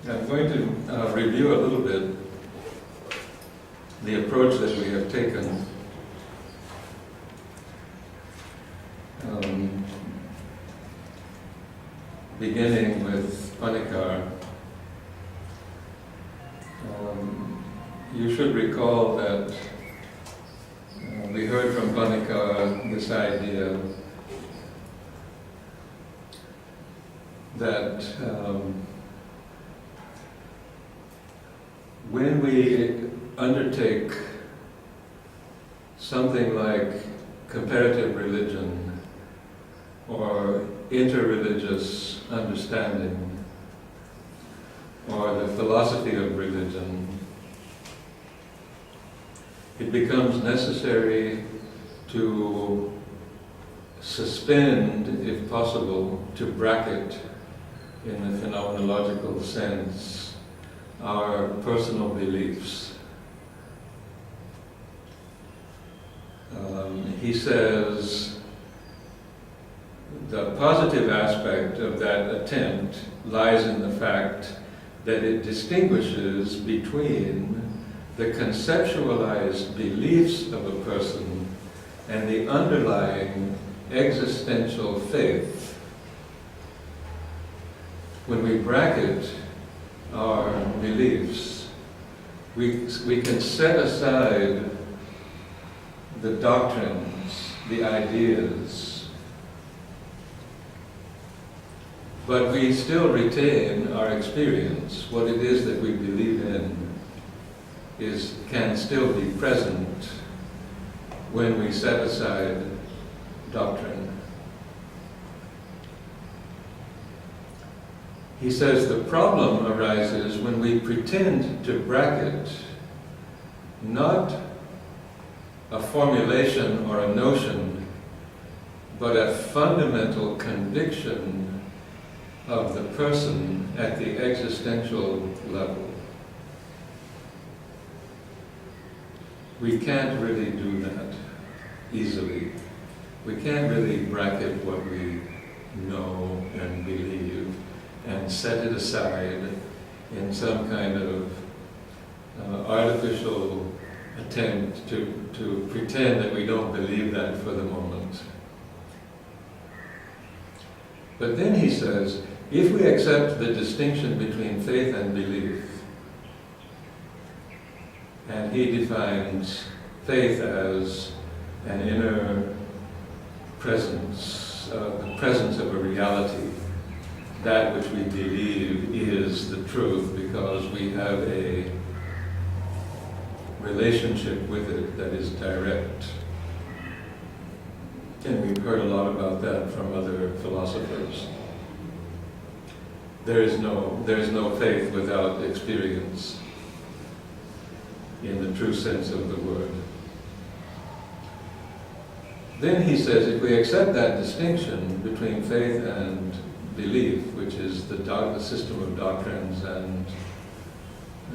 I'm going to review a little bit the approach that we have taken beginning with Panikar. You should recall that we heard from Panikar this idea that when we undertake something like comparative religion or interreligious understanding or the philosophy of religion, it becomes necessary to suspend, if possible, to bracket, in a phenomenological sense, our personal beliefs. He says the positive aspect of that attempt lies in the fact that it distinguishes between the conceptualized beliefs of a person and the underlying existential faith. When we bracket our beliefs, we can set aside the doctrines, the ideas, but we still retain our experience. What it is that we believe in can still be present when we set aside doctrine. He says the problem arises when we pretend to bracket not a formulation or a notion, but a fundamental conviction of the person at the existential level. We can't really do that easily. We can't really bracket what we know and believe and set it aside in some kind of artificial attempt to pretend that we don't believe that for the moment. But then he says, if we accept the distinction between faith and belief, and he defines faith as an inner presence, the presence of a reality, that which we believe is the truth because we have a relationship with it that is direct. And we've heard a lot about that from other philosophers. There is no faith without experience, in the true sense of the word. Then he says, if we accept that distinction between faith and belief, which is the system of doctrines and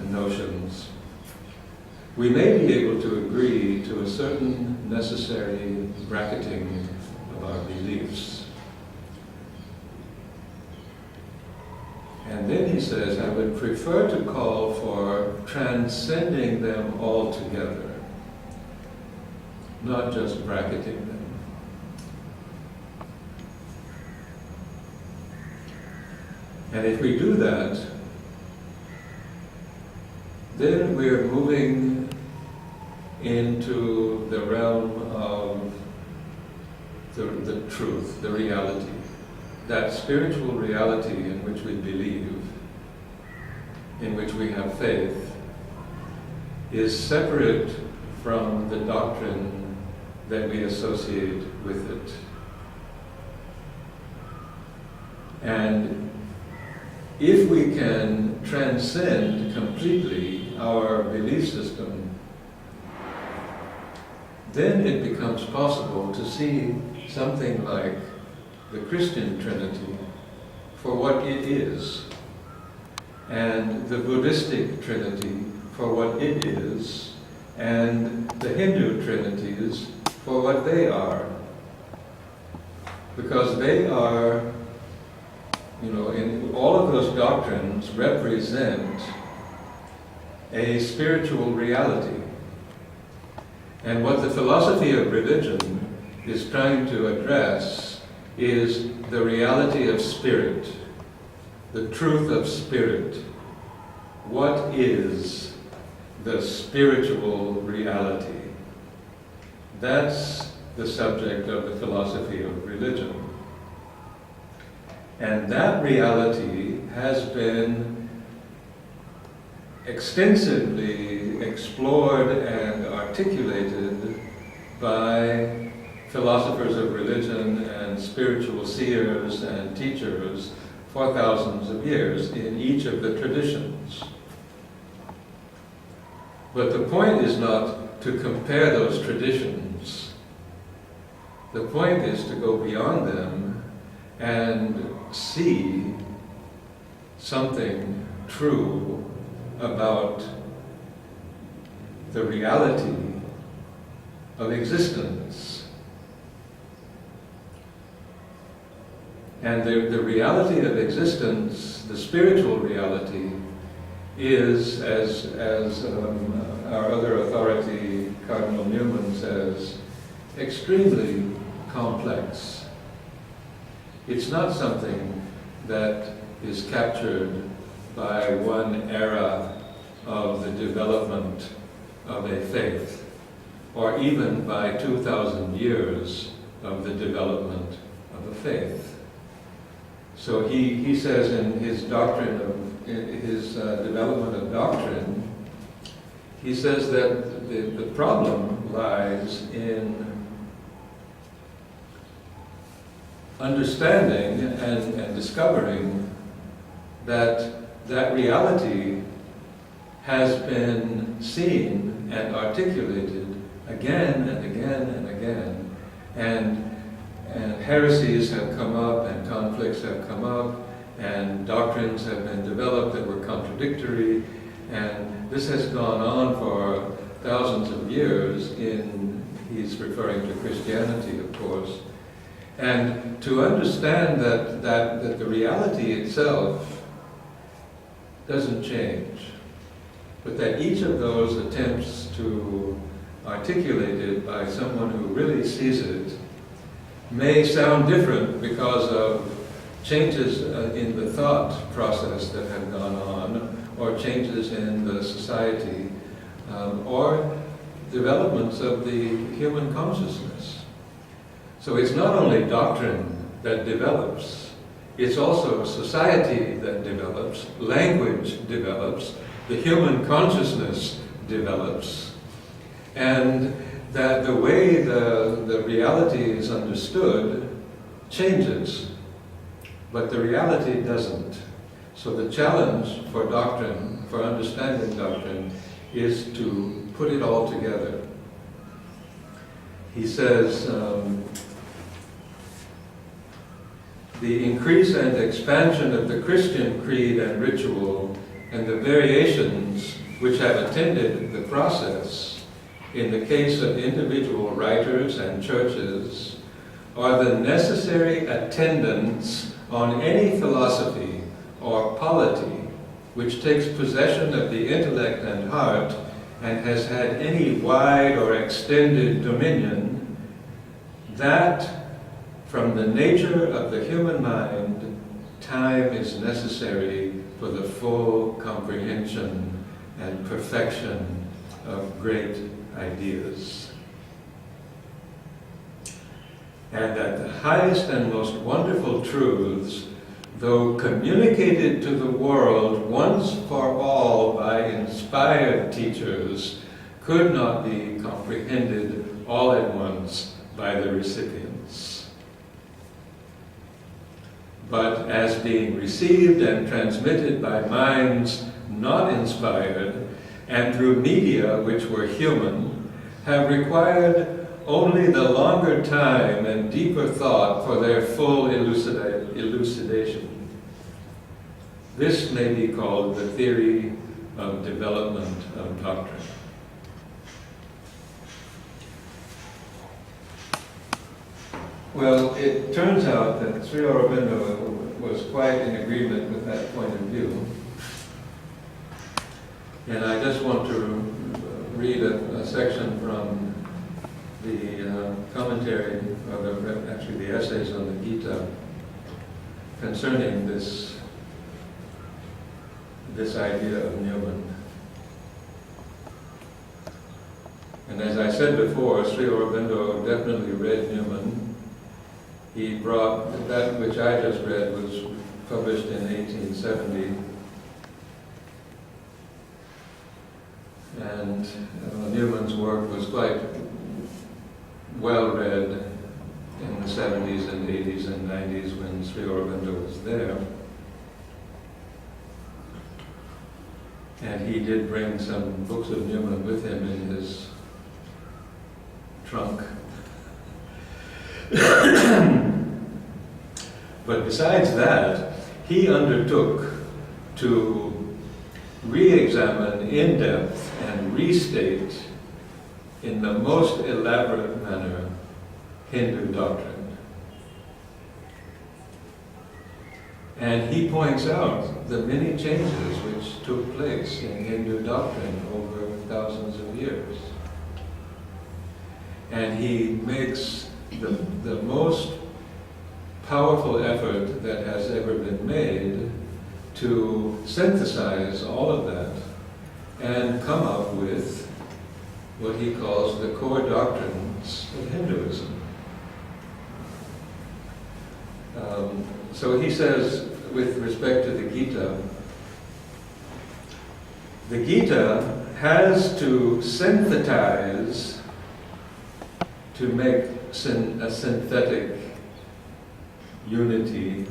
notions, we may be able to agree to a certain necessary bracketing of our beliefs. And then he says, I would prefer to call for transcending them altogether, not just bracketing them. And if we do that, then we're moving into the realm of the truth, the reality. That spiritual reality in which we believe, in which we have faith, is separate from the doctrine that we associate with it. And if we can transcend completely our belief system, then it becomes possible to see something like the Christian Trinity for what it is, and the Buddhistic Trinity for what it is, and the Hindu Trinities for what they are. Because they are in all of those doctrines represent a spiritual reality. And what the philosophy of religion is trying to address is the reality of spirit, the truth of spirit. What is the spiritual reality? That's the subject of the philosophy of religion. And that reality has been extensively explored and articulated by philosophers of religion and spiritual seers and teachers for thousands of years in each of the traditions. But the point is not to compare those traditions. The point is to go beyond them and see something true about the reality of existence. And the reality of existence, the spiritual reality, is, as our other authority, Cardinal Newman, says, extremely complex. It's not something that is captured by one era of the development of a faith, or even by 2,000 years of the development of a faith. So he says in his doctrine of his development of doctrine, he says that the problem lies in understanding and discovering that reality has been seen and articulated again and again and again, and heresies have come up and conflicts have come up and doctrines have been developed that were contradictory, and this has gone on for thousands of years he's referring to Christianity, of course. And to understand that the reality itself doesn't change, but that each of those attempts to articulate it by someone who really sees it may sound different because of changes in the thought process that have gone on, or changes in the society, or developments of the human consciousness. So it's not only doctrine that develops, it's also society that develops, language develops, the human consciousness develops, and that the way the reality is understood changes, but the reality doesn't. So the challenge for doctrine, for understanding doctrine, is to put it all together. He says, the increase and expansion of the Christian creed and ritual and the variations which have attended the process in the case of individual writers and churches are the necessary attendants on any philosophy or polity which takes possession of the intellect and heart and has had any wide or extended dominion, that from the nature of the human mind, time is necessary for the full comprehension and perfection of great ideas. And that the highest and most wonderful truths, though communicated to the world once for all by inspired teachers, could not be comprehended all at once by the recipients. But as being received and transmitted by minds not inspired, and through media which were human, have required only the longer time and deeper thought for their full elucidation. This may be called the theory of development of doctrine. Well, it turns out that Sri Aurobindo was quite in agreement with that point of view. And I just want to read a section from the commentary, or actually the essays on the Gita, concerning this idea of Newman. And as I said before, Sri Aurobindo definitely read Newman. He brought, that which I just read was published in 1870. And Newman's work was quite well read in the 70s and 80s and 90s when Sri Aurobindo was there. And he did bring some books of Newman with him in his trunk. But besides that, he undertook to re-examine in depth and restate in the most elaborate manner Hindu doctrine. And he points out the many changes which took place in Hindu doctrine over thousands of years. And he makes the most powerful effort that has ever been made to synthesize all of that and come up with what he calls the core doctrines of Hinduism. So he says, with respect to the Gita has to synthesize to make a synthetic unity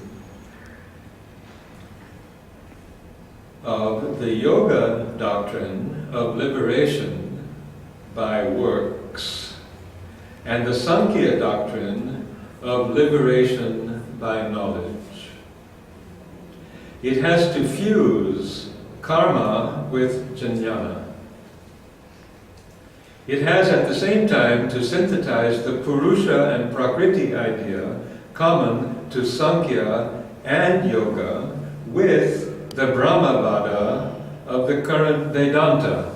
of the yoga doctrine of liberation by works and the Sankhya doctrine of liberation by knowledge. It has to fuse karma with jnana. It has at the same time to synthesize the Purusha and Prakriti idea common to Sankhya and Yoga with the Brahmavada of the current Vedanta.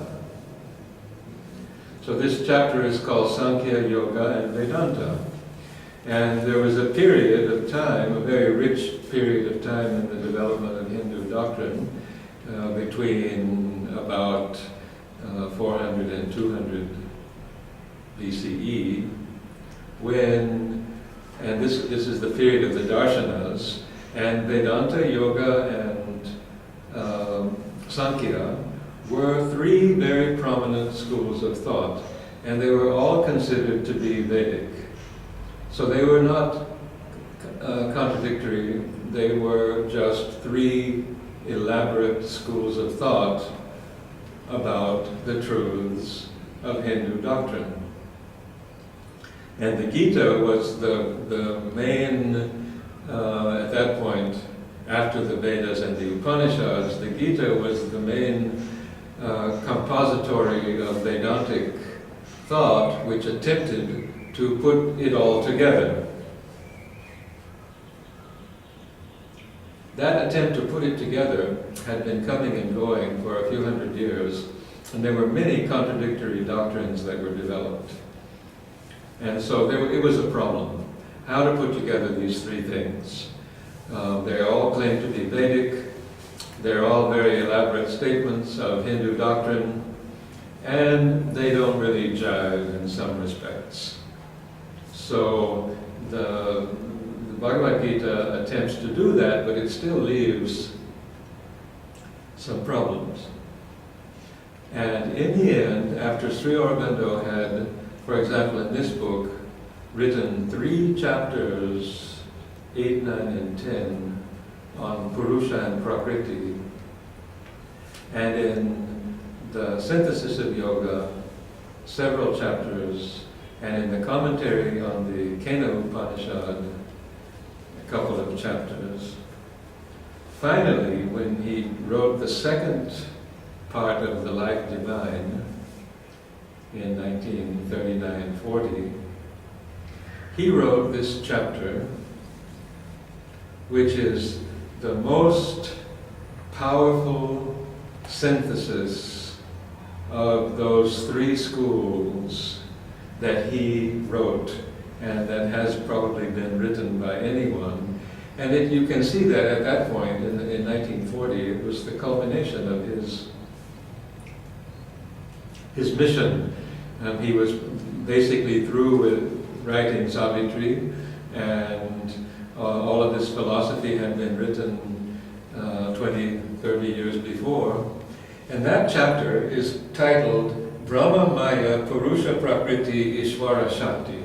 So this chapter is called Sankhya, Yoga, and Vedanta. And there was a period of time, a very rich period of time in the development of Hindu doctrine between about 400 and 200 BCE, when, and this is the period of the darshanas, and Vedanta, Yoga, and Sankhya were three very prominent schools of thought, and they were all considered to be Vedic. So they were not contradictory, they were just three elaborate schools of thought about the truths of Hindu doctrine. And the Gita was the main, at that point, after the Vedas and the Upanishads, the Gita was the main compository of Vedantic thought which attempted to put it all together. That attempt to put it together had been coming and going for a few hundred years, and there were many contradictory doctrines that were developed. And so it was a problem, how to put together these three things. They all claim to be Vedic, they're all very elaborate statements of Hindu doctrine, and they don't really jive in some respects. So the Bhagavad Gita attempts to do that, but it still leaves some problems. And in the end, after Sri Aurobindo had, for example, in this book, written 3 chapters, 8, 9, and 10, on Purusha and Prakriti, and in the Synthesis of Yoga, several chapters, and in the commentary on the Kena Upanishad, a couple of chapters. Finally, when he wrote the second part of the Life Divine in 1939-40, he wrote this chapter, which is the most powerful synthesis of those three schools that he wrote, and that has probably been written by anyone. And you can see that at that point, in 1940, it was the culmination of his mission. He was basically through with writing Savitri, and all of this philosophy had been written 20, 30 years before. And that chapter is titled Brahma Maya Purusha Prakriti Ishvara Shakti.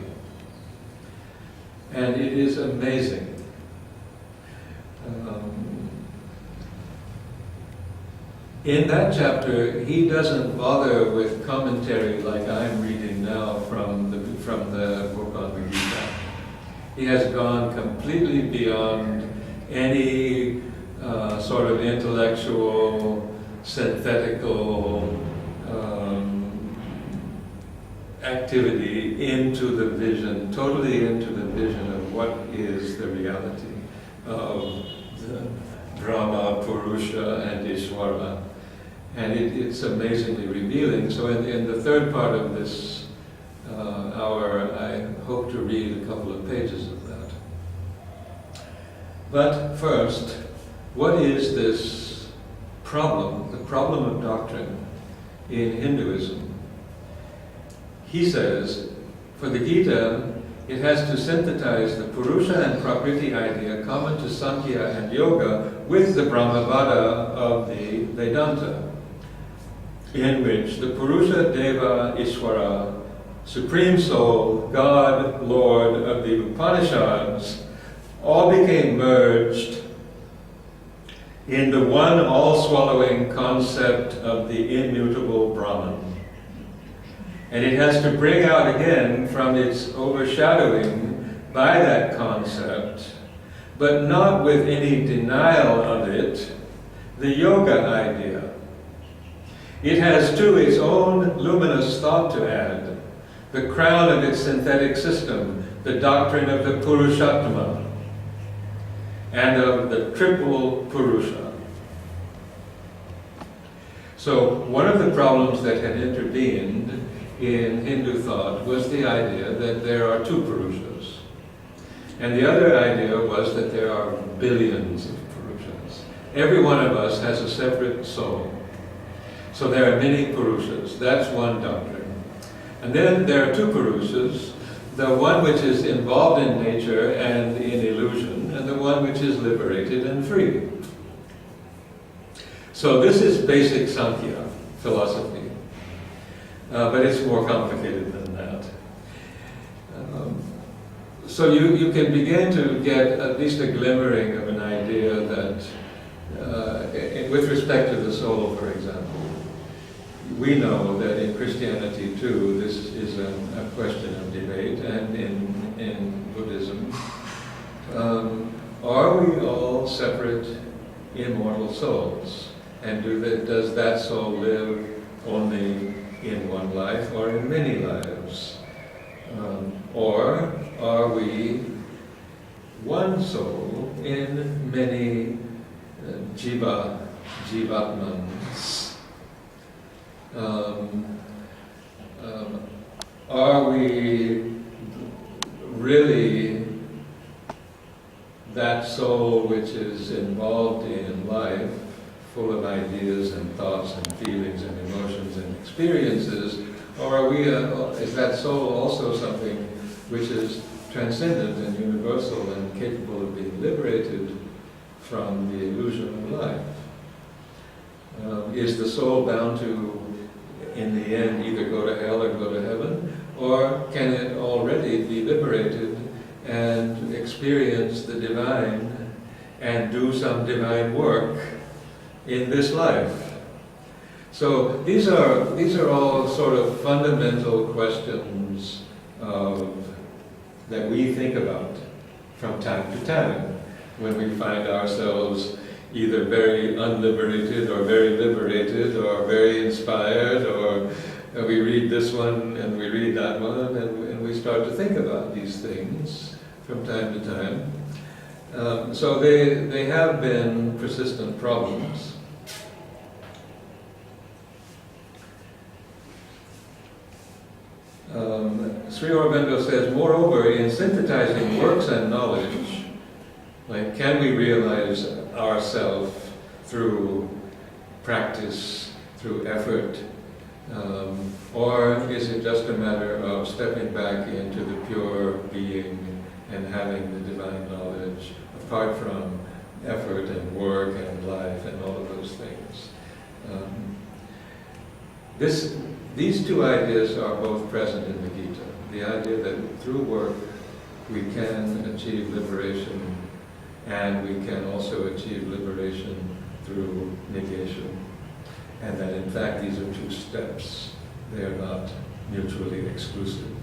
And it is amazing. In that chapter, he doesn't bother with commentary like I'm reading now from the book on the Gita. He has gone completely beyond any sort of intellectual, synthetical activity into the vision, totally into the vision of what is the reality of the Brahma, Purusha, and Ishvara. And it's amazingly revealing. So in the third part of this hour, I hope to read a couple of pages of that. But first, what is this problem, the problem of doctrine in Hinduism? He says, for the Gita, it has to synthesize the Purusha and Prakriti idea common to Sankhya and Yoga with the Brahmavada of the Vedanta, in which the Purusha, Deva, Ishvara, Supreme Soul, God, Lord of the Upanishads, all became merged in the one all-swallowing concept of the immutable Brahman. And it has to bring out again from its overshadowing by that concept, but not with any denial of it, the yoga idea. It has too its own luminous thought to add, the crown of its synthetic system, the doctrine of the Purushattama, and of the triple Purusha. So one of the problems that had intervened in Hindu thought was the idea that there are two Purushas. And the other idea was that there are billions of Purushas. Every one of us has a separate soul. So there are many Purushas. That's one doctrine. And then there are two Purushas, the one which is involved in nature and in illusion, and the one which is liberated and free. So this is basic Sankhya philosophy. But it's more complicated than that. So you can begin to get at least a glimmering of an idea that, with respect to the soul, for example, we know that in Christianity too, this is a question of debate, and in Buddhism. Are we all separate immortal souls? And does that soul live only in one life or in many lives? Or are we one soul in many jivatmans? Are we really that soul which is involved in life, full of ideas and thoughts and feelings and emotions and experiences, or are we is that soul also something which is transcendent and universal and capable of being liberated from the illusion of life? Is the soul bound to, in the end, either go to hell or go to heaven, or can it already be liberated and experience the divine and do some divine work in this life? So these are all sort of fundamental questions that we think about from time to time when we find ourselves either very unliberated or very liberated or very inspired, or we read this one and we read that one, and we start to think about these things from time to time. So they have been persistent problems. Sri Aurobindo says, moreover, in synthesizing works and knowledge, like, can we realize ourselves through practice, through effort, or is it just a matter of stepping back into the pure being and having the divine knowledge, apart from effort and work and life and all of those things? These two ideas are both present in the Gita. The idea that through work we can achieve liberation, and we can also achieve liberation through negation, and that in fact these are two steps. They are not mutually exclusive.